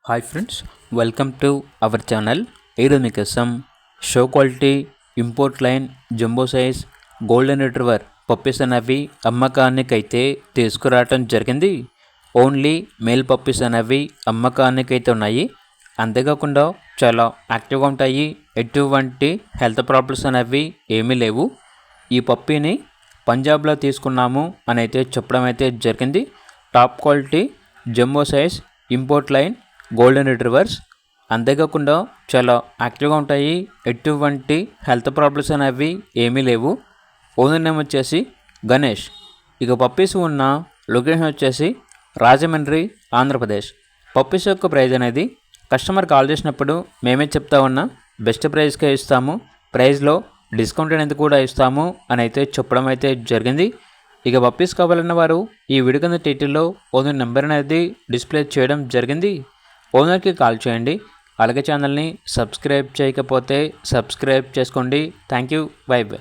Hi friends, welcome to our channel. ఈరోజు మీకోసం show quality import line jumbo size golden retriever puppies అనేవి అమ్మకానికైతే తీసుకురావటం జరిగింది. ఓన్లీ మేల్ పప్పీస్ అనేవి అమ్మకానికైతే ఉన్నాయి. అంతేకాకుండా చాలా యాక్టివ్గా ఉంటాయి. ఎటువంటి హెల్త్ ప్రాబ్లమ్స్ అనేవి ఏమీ లేవు. ఈ పప్పీని పంజాబ్లో తీసుకున్నాము అని అయితే చెప్పడం అయితే జరిగింది. Top quality jumbo size import line golden retrievers. అంతేకాకుండా చాలా యాక్టివ్గా ఉంటాయి. ఎటువంటి హెల్త్ ప్రాబ్లమ్స్ అనేవి ఏమీ లేవు. ఓనర్ నేమ్ వచ్చేసి గణేష్. ఇక పప్పీస్ ఉన్న లొకేషన్ వచ్చేసి రాజమండ్రి, ఆంధ్రప్రదేశ్. పప్పీస్ యొక్క ప్రైస్ అనేది కస్టమర్ కాల్ చేసినప్పుడు మేమే చెప్తా ఉన్నా బెస్ట్ ప్రైస్కే ఇస్తాము, ప్రైస్లో డిస్కౌంట్ అనేది కూడా ఇస్తాము అని అయితే చెప్పడం అయితే జరిగింది. ఇక పప్పీస్ కావాలన్న వారు ఈ వీడియో కింద టైటిల్లో ఓనర్ నెంబర్ అనేది డిస్ప్లే చేయడం జరిగింది. ఓనర్కి కాల్ చేయండి. అలాగే ఛానల్ని సబ్స్క్రైబ్ చేయకపోతే సబ్స్క్రైబ్ చేసుకోండి. Thank you. By by.